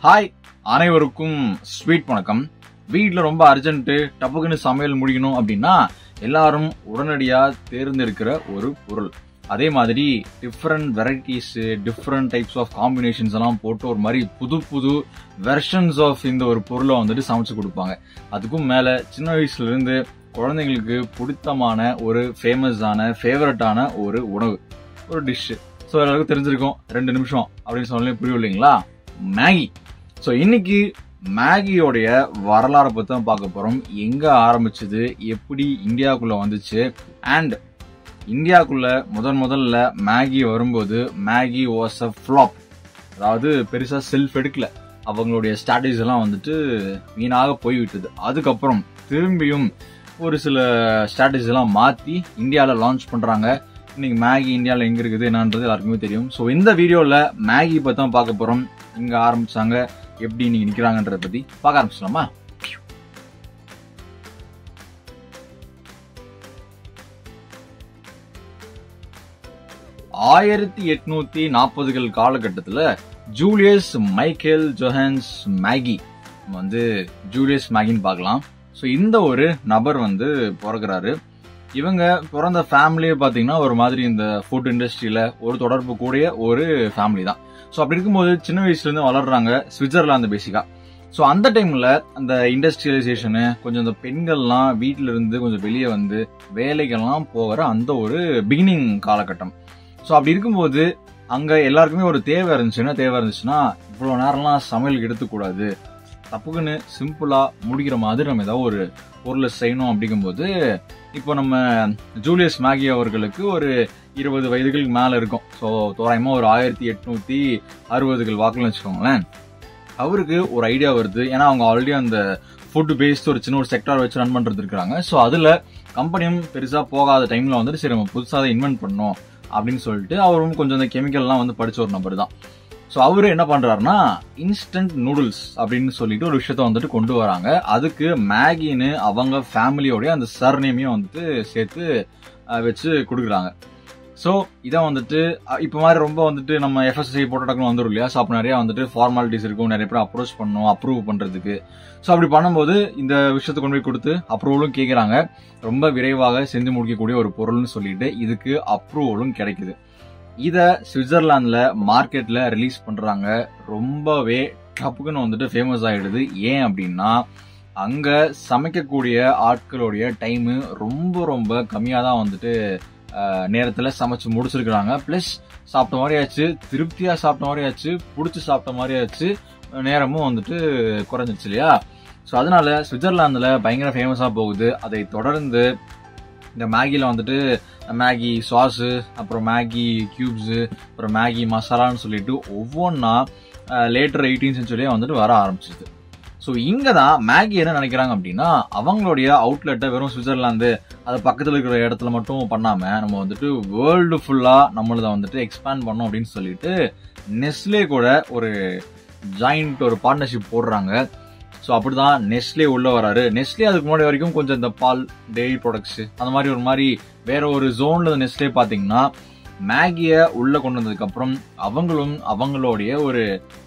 Hi அனைவருக்கும் sweet வணக்கம். வீட்டில் ரொம்ப அர்ஜென்ட்டு டப்புக்குன்னு சமையல் முடிக்கணும் அப்படின்னா எல்லாரும் உடனடியா தேர்ந்தெடுக்கிற ஒரு பொருள். அதே மாதிரி different varieties, different types of combinations எல்லாம் போட்டு ஒரு மாதிரி புது புது வெர்ஷன்ஸ் ஆஃப் இந்த ஒரு பொருளை வந்துட்டு சமைச்சு கொடுப்பாங்க. அதுக்கும் மேல சின்ன வயசுல இருந்து குழந்தைங்களுக்கு பிடித்தமான ஒரு ஃபேவரட்டான ஒரு உணவு, ஒரு டிஷ். ஸோ எல்லாருக்கும் தெரிஞ்சிருக்கும். 2 நிமிஷம் அப்படின்னு சொன்னாலே புரியும் இல்லைங்களா? மேகி. ஸோ இன்னைக்கு மேகியோடைய வரலாறை பத்தி தான் பார்க்க போறோம். எங்க ஆரம்பிச்சது, எப்படி இந்தியாவுக்குள்ள வந்துச்சு, அண்ட் இந்தியாவுக்குள்ள முதல்ல மேகி வரும்போது மேகி வாஸ் அ ஃபிளாப். அதாவது பெருசா செல்ஃப் எடுக்கல, அவங்களுடைய ஸ்ட்ராட்டஜிஸ் எல்லாம் வந்துட்டு வீணாக போய்விட்டது. அதுக்கப்புறம் திரும்பியும் ஒரு சில ஸ்ட்ராட்டஜிஸ் எல்லாம் மாத்தி இந்தியாவில லான்ச் பண்றாங்க. இன்னைக்கு மேகி இந்தியாவில் எங்க இருக்குது என்னன்றது எல்லாருக்குமே தெரியும். ஸோ இந்த வீடியோல மேகி பத்தி தான் பார்க்க போறோம். இங்க ஆரம்பிச்சாங்க, எப்படி இன்னைக்கு நிக்கிறாங்கன்றத பத்தி பார்க்க ஆரம்பிச்சலாமா? ஆயிரத்தி 1840 காலகட்டத்தில் Julius Michael Johannes Maggi Julius மேகின்னு பார்க்கலாம். ஸோ இந்த ஒரு நபர் பிறகுறாரு. இவங்க பிறந்த ஃபேமிலியை பார்த்தீங்கன்னா ஒரு மாதிரி இந்த ஃபுட் இண்டஸ்ட்ரியில ஒரு தொடர்பு கூடிய ஒரு ஃபேமிலி தான். ஸோ அப்படி இருக்கும்போது சின்ன வயசுல இருந்து வளர்றாங்க சுவிட்சர்லாந்து பேசிக்கா. ஸோ அந்த டைம்ல அந்த இண்டஸ்ட்ரியலைசேஷனு, கொஞ்சம் இந்த பெண்கள்லாம் வீட்டில இருந்து கொஞ்சம் வெளியே வேலைகள்லாம் போகிற அந்த ஒரு பிகினிங் காலகட்டம். ஸோ அப்படி இருக்கும்போது அங்க எல்லாருக்குமே ஒரு தேவை இருந்துச்சுன்னா இவ்வளவு நேரம்லாம் சமையலுக்கு எடுத்துக்கூடாது, தப்புக்குன்னு சிம்பிளா முடிக்கிற மாதிரி நம்ம ஏதாவது ஒரு பொருளை செய்யணும். அப்படிங்கும்போது இப்போ நம்ம ஜூலியஸ் மேகி அவர்களுக்கு ஒரு 20 வயதுகளுக்கு மேல இருக்கும். ஸோ தோராயமா ஒரு 1860 வாக்குல வச்சுக்கோங்களேன். அவருக்கு ஒரு ஐடியா வருது. ஏன்னா அவங்க ஆல்ரெடி அந்த ஃபுட் பேஸ்ட் ஒரு சின்ன ஒரு செக்டார் வச்சு ரன் பண்றது இருக்காங்க. ஸோ அதுல கம்பெனியும் பெருசா போகாத டைம்ல சரி நம்ம புதுசாக அதை இன்வென்ட் பண்ணோம் அப்படின்னு சொல்லிட்டு அவரும் கொஞ்சம் அந்த கெமிக்கல்லாம் படிச்ச ஒரு நபர் தான். ஸோ அவரு என்ன பண்றாருன்னா இன்ஸ்டன்ட் நூடுல்ஸ் அப்படின்னு சொல்லிட்டு ஒரு விஷயத்த கொண்டு வராங்க. அதுக்கு மேகின்னு அவங்க ஃபேமிலியோடைய அந்த சர்நேமையும் சேர்த்து வச்சு கொடுக்குறாங்க. ஸோ இதை இப்போ மாதிரி ரொம்ப நம்ம எஃப்எஸ்எஸ்ஐ போட்டோன்னு வந்துடும் இல்லையா? ஸோ அப்போ நிறைய ஃபார்மாலிட்டிஸ் இருக்கும், நிறைய பேர் அப்ரோச் பண்ணணும் அப்ரூவ் பண்றதுக்கு. ஸோ அப்படி பண்ணும்போது இந்த விஷயத்தை கொண்டு போய் கொடுத்து அப்ரூவலும் கேட்குறாங்க. ரொம்ப விரைவாக செஞ்சு முடிக்கக்கூடிய ஒரு பொருள்னு சொல்லிட்டு இதுக்கு அப்ரூவலும் கிடைக்குது. இத சுவிட்சர்லாந்துல மார்க்கெட்ல ரிலீஸ் பண்றாங்க. ரொம்பவே டப்புக்குன்னு ஃபேமஸ் ஆயிடுது. ஏன் அப்படின்னா அங்க சமைக்கக்கூடிய ஆட்களுடைய டைம் ரொம்ப ரொம்ப கம்மியா தான் நேரத்துல சமைச்சு முடிச்சிருக்காங்க. பிளஸ் சாப்பிட்ட மாதிரி ஆச்சு, திருப்தியா சாப்பிட்ட மாதிரி ஆச்சு, புடிச்சு சாப்பிட்ட மாதிரி ஆச்சு, நேரமும் குறைஞ்சிருச்சு இல்லையா? ஸோ அதனால சுவிட்சர்லாந்துல பயங்கர ஃபேமஸா போகுது. அதை தொடர்ந்து இந்த மேகில மேகி சாஸ், அப்புறம் மேகி கியூப்ஸ், அப்புறம் மேகி மசாலான்னு சொல்லிட்டு ஒவ்வொன்னா லேட்டர் 18th செஞ்சுரியே வர ஆரம்பிச்சிது. ஸோ இங்க தான் மேகி என்ன நினைக்கிறாங்க அப்படின்னா அவங்களுடைய அவுட்லெட்டை வெறும் சுவிட்சர்லாந்து அது பக்கத்தில் இருக்கிற இடத்துல மட்டும் பண்ணாம நம்ம வேர்ல்டு ஃபுல்லா நம்மளதை எக்ஸ்பேண்ட் பண்ணோம் அப்படின்னு சொல்லிட்டு நெஸ்லே கூட ஒரு ஜாயிண்ட் ஒரு பார்ட்னர்ஷிப் போடுறாங்க. ஸோ அப்படிதான் நெஸ்லே உள்ள வராரு. நெஸ்லே அதுக்கு முன்னாடி வரைக்கும் கொஞ்சம் இந்த பால், டெய்ரி ப்ராடக்ட்ஸ் அந்த மாதிரி ஒரு மாதிரி வேற ஒரு ஜோன்ல நெஸ்லே பாத்தீங்கன்னா மேகிய உள்ள கொண்டு வந்ததுக்கு அப்புறம் அவங்களும் அவங்களுடைய ஒரு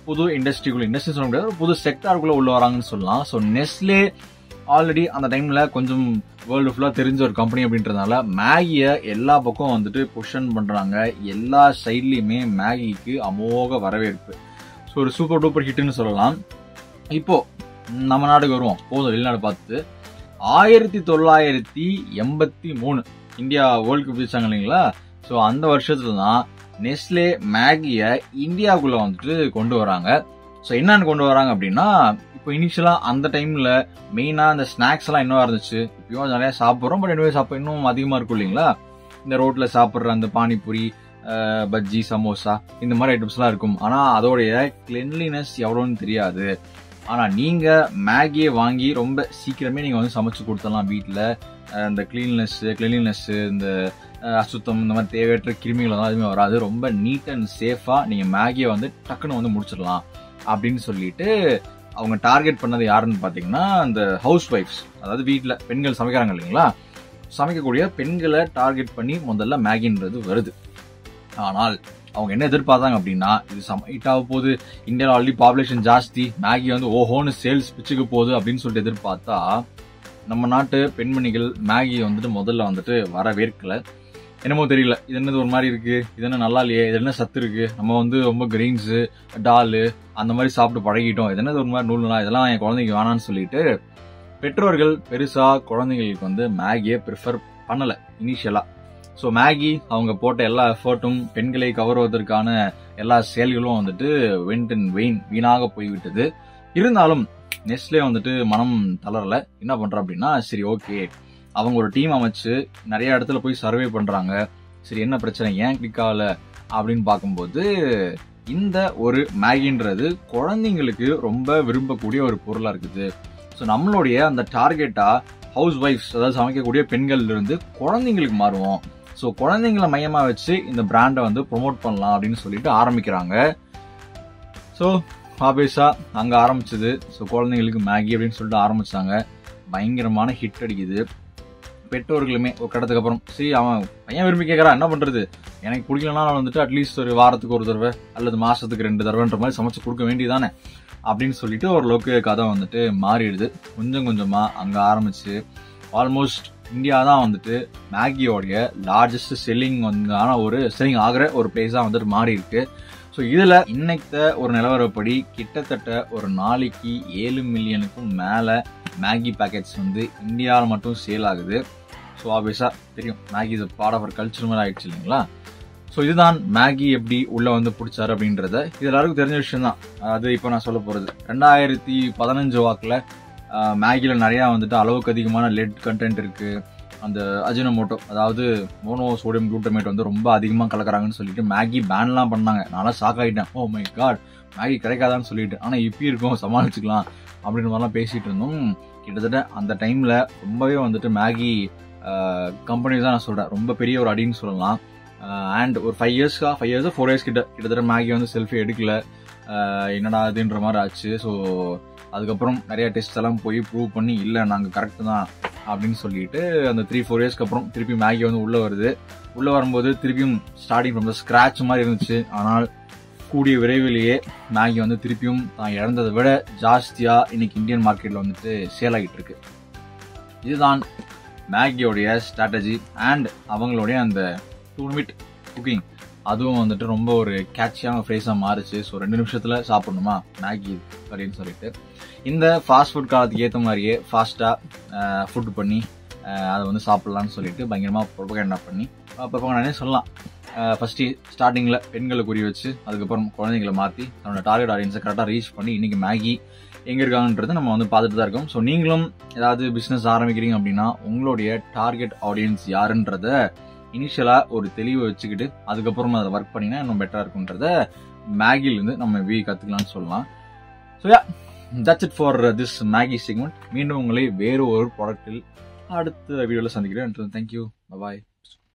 புது இண்டஸ்ட்ரி சொல்ல முடியாது, ஒரு புது செக்டாருக்குள்ள உள்ள வராங்கன்னு சொல்லலாம். ஸோ நெஸ்லே ஆல்ரெடி அந்த டைம்ல கொஞ்சம் வேர்ல்டு ஃபுல்லா தெரிஞ்ச ஒரு கம்பெனி அப்படின்றதுனால மேகிய எல்லா பக்கம் புஷன் பண்றாங்க. எல்லா சைட்லயுமே மேகிக்கு அமோக வரவேற்பு. ஸோ ஒரு சூப்பர் டூப்பர் ஹிட்னு சொல்லலாம். இப்போ நம்ம நாடுக்கு வருவோம், போதும் வெளிநாடு பார்த்து. 1983 இந்தியா வேர்ல்டு கப் ஜெயிச்சாங்க இல்லைங்களா? ஸோ அந்த வருஷத்துல தான் நெஸ்லே மேகிய இந்தியாவுக்குள்ள கொண்டு வராங்க. ஸோ என்னன்னு கொண்டு வராங்க அப்படின்னா இப்போ இனிஷியலா அந்த டைம்ல மெயினா இந்த ஸ்நாக்ஸ் எல்லாம் இன்னும் இருந்துச்சு. இப்பயும் நிறைய சாப்பிட்றோம், பட் இன்னும் அதிகமா இருக்கும் இல்லைங்களா? இந்த ரோட்ல சாப்பிட்ற அந்த பானிபூரி, பஜ்ஜி, சமோசா இந்த மாதிரி ஐட்டம்ஸ் எல்லாம் இருக்கும். ஆனா அதோடைய கிளென்லினஸ் எவ்வளோன்னு தெரியாது. ஆனா நீங்க மேகியை வாங்கி ரொம்ப சீக்கிரமே நீங்க சமைச்சு கொடுத்தலாம் வீட்டுல. இந்த கிளீன்லினஸ், இந்த அசுத்தம், இந்த மாதிரி தேவையற்ற கிருமிகள் எதுவுமே வராது. ரொம்ப நீட் அண்ட் சேஃபா நீங்க மேகியை டக்குன்னு முடிச்சிடலாம் அப்படின்னு சொல்லிட்டு அவங்க டார்கெட் பண்ணது யாருன்னு பாத்தீங்கன்னா இந்த ஹவுஸ் ஒய்ஃப்ஸ், அதாவது வீட்டுல பெண்கள் சமைக்கிறாங்க இல்லைங்களா? சமைக்கக்கூடிய பெண்களை டார்கெட் பண்ணி முதல்ல மேகின்றது வருது. ஆனால் அவங்க என்ன எதிர்பார்த்தாங்க அப்படின்னா, இது ஹிட் ஆக போகுது, இந்தியாவில் ஆல்ரெடி பாப்புலேஷன் ஜாஸ்தி, மேகி வந்து ஓஹோன்னு சேல்ஸ் பிச்சுக்கு போகுது அப்படின்னு சொல்லிட்டு எதிர்பார்த்தா, நம்ம நாட்டு பெண்மணிகள் மேகி வந்துட்டு முதல்ல வந்துட்டு வரவேற்கல. என்னமோ தெரியல, இது என்னது ஒரு மாதிரி இருக்கு, இது என்ன நல்லா இல்லையே, இது என்ன சத்து இருக்கு, நம்ம வந்து ரொம்ப கிரெயின்ஸு டாலு அந்த மாதிரி சாப்பிட்டு பழகிட்டோம், இது என்னது ஒரு மாதிரி நூல்னா, இதெல்லாம் என் குழந்தைக்கு வேணான்னு சொல்லிட்டு பெற்றோர்கள் பெருசா குழந்தைங்களுக்கு வந்து மேகியை ப்ரிஃபர் பண்ணல இனிஷியலா. ஸோ மேகி அவங்க போட்ட எல்லா எஃபர்ட்டும், பெண்களை கவருவதற்கான எல்லா செயல்களும் வந்துட்டு வெண்ட் இன் வெயின், வீணாக போய்விட்டது. இருந்தாலும் நெஸ்லே வந்துட்டு மனம் தளரல. என்ன பண்றோம் அப்படின்னா, சரி ஓகே, அவங்க ஒரு டீம் அமைச்சு நிறைய இடத்துல போய் சர்வே பண்றாங்க. சரி என்ன பிரச்சனை, ஏன் கிளிக் ஆகல அப்படின்னு பார்க்கும்போது, இந்த ஒரு மேகின்றது குழந்தைங்களுக்கு ரொம்ப விரும்பக்கூடிய ஒரு பொருளா இருக்குது. ஸோ நம்மளுடைய அந்த டார்கெட்டா ஹவுஸ் ஒய்ஃப்ஸ், அதாவது சமைக்கக்கூடிய பெண்கள் இருந்து குழந்தைங்களுக்கு மாறுவோம். ஸோ குழந்தைங்களை மையமா வச்சு இந்த பிராண்டை வந்து ப்ரொமோட் பண்ணலாம் அப்படின்னு சொல்லிட்டு ஆரம்பிக்கிறாங்க. ஸோ ஆப்வியஸா அங்க ஆரம்பிச்சது. ஸோ குழந்தைங்களுக்கு மேகி அப்படின்னு சொல்லிட்டு ஆரம்பிச்சாங்க. பயங்கரமான ஹிட் அடிக்குது. பெற்றோர்களுமே ஒரு கடத்துக்கு அப்புறம், சரி அவன் பையன் விரும்பி கேட்கறான், என்ன பண்றது, எனக்கு பிடிக்கலன்னா வந்துட்டு அட்லீஸ்ட் ஒரு வாரத்துக்கு ஒரு தடவை அல்லது மாசத்துக்கு 2 தடவைன்ற மாதிரி சமைச்சு கொடுக்க வேண்டியதானே அப்படின்னு சொல்லிட்டு ஓரளவுக்கு கதை வந்துட்டு மாறிடுது. கொஞ்சம் கொஞ்சமா அங்க ஆரம்பிச்சு ஆல்மோஸ்ட் இந்தியா தான் வந்துட்டு மேகியோடைய லார்ஜஸ்ட் செல்லிங் ஆகிற ஒரு பிளேஸா வந்துட்டு மாறி இருக்கு. ஸோ இதுல இன்னைக்கு ஒரு நிலவரப்படி கிட்டத்தட்ட ஒரு நாளைக்கு 7 மில்லியனுக்கும் மேல மேகி பேக்கெட்ஸ் வந்து இந்தியாவில் மட்டும் சேல் ஆகுது. ஸோ ஆப்வியஸா தெரியும், Maggi is part of culture மாதிரி ஆயிடுச்சு இல்லைங்களா. ஸோ இதுதான் மேகி எப்படி உள்ள வந்து பிடிச்சாரு அப்படின்றத. இது எல்லாருக்கும் தெரிஞ்ச விஷயம் தான். அது இப்போ நான் சொல்ல போறது 2015 வாக்குல மேகில நிறைய வந்துட்டு அளவுக்கு அதிகமான லெட் கண்டென்ட் இருக்கு. அந்த அஜினோமோட்டோ, அதாவது மோனோ சோடியம் குளூட்டமேட் வந்து ரொம்ப அதிகமாக கலக்குறாங்கன்னு சொல்லிட்டு மேகி பேன்லாம் பண்ணாங்க. நான்லாம் ஷாக் ஆகிட்டேன். ஓ மை காட், மேகி கிடைக்காதான்னு சொல்லிட்டு. ஆனால் இப்படி இருக்கும், சமாளிச்சுக்கலாம் அப்படின்ற மாதிரிலாம் பேசிட்டு இருந்தோம். கிட்டத்தட்ட அந்த டைம்ல ரொம்பவே வந்துட்டு மேகி கம்பெனிஸ் தான் நான் சொல்றேன், ரொம்ப பெரிய ஒரு அடின்னு சொல்லலாம். அண்ட் ஒரு 4 இயர்ஸ் கிட்டத்தட்ட மேகி வந்து செல்ஃபி எடுக்கல. என்னடா அதுன்ற மாதிரி ஆச்சு. ஸோ அதுக்கப்புறம் நிறைய டெஸ்ட் எல்லாம் போய் ப்ரூவ் பண்ணி, இல்லை நாங்கள் கரெக்டு தான் அப்படின்னு சொல்லிட்டு அந்த 3-4 இயர்ஸ்க்கு அப்புறம் திருப்பி மேகி வந்து உள்ள வருது. உள்ள வரும்போது திருப்பியும் ஸ்டார்டிங் ஃப்ரம் த ஸ்கிராச் மாதிரி இருந்துச்சு. ஆனால் கூடிய விரைவிலேயே மேகி வந்து திருப்பியும் தான் இழந்ததை விட ஜாஸ்தியா இன்னைக்கு இந்தியன் மார்க்கெட்ல வந்துட்டு சேல் ஆகிட்டு இருக்கு. இதுதான் மேகியோடைய ஸ்ட்ராட்டஜி அண்ட் அவங்களுடைய அந்த 2 மினிட் குக்கிங். அதுவும் வந்துட்டு ரொம்ப ஒரு கேட்சியான ஃப்ரேஸா மாறுச்சு. ஸோ 2 நிமிஷத்துல சாப்பிடணுமா மேகி அப்படின்னு சொல்லிட்டு இந்த ஃபாஸ்ட் ஃபுட் காலத்துக்கு ஏற்ற மாதிரியே ஃபாஸ்டா ஃபுட் பண்ணி அதை வந்து சாப்பிடலாம்னு சொல்லிட்டு பயங்கரமா ப்ரொபகண்டா பண்ணி ப்ரொபகண்டானே சொல்லலாம். ஃபர்ஸ்ட் ஸ்டார்டிங்ல பெண்களை குறி வச்சு அதுக்கப்புறம் குழந்தைங்களை மாற்றி தன்னோட டார்கெட் ஆடியன்ஸை கரெக்டாக ரீச் பண்ணி இன்னைக்கு மேகி எங்க இருக்காங்கன்றது நம்ம வந்து பார்த்துட்டு தான் இருக்கோம். ஸோ நீங்களும் ஏதாவது பிசினஸ் ஆரம்பிக்கிறீங்க அப்படின்னா உங்களுடைய டார்கெட் ஆடியன்ஸ் யாருன்றத இனிஷியலா ஒரு தெளிவை வச்சுக்கிட்டு அதுக்கப்புறம் அதை ஒர்க் பண்ணீங்கன்னா இன்னும் பெட்டரா இருக்குன்றத மேகில இருந்து நம்ம கத்துக்கலாம்னு சொல்லலாம். So that's it for this Maggi segment. மீண்டும் உங்களை வேறு ஒரு ப்ராடக்ட்டில் அடுத்த வீடியோல சந்திக்கிறேன். தேங்க்யூ, பாய்.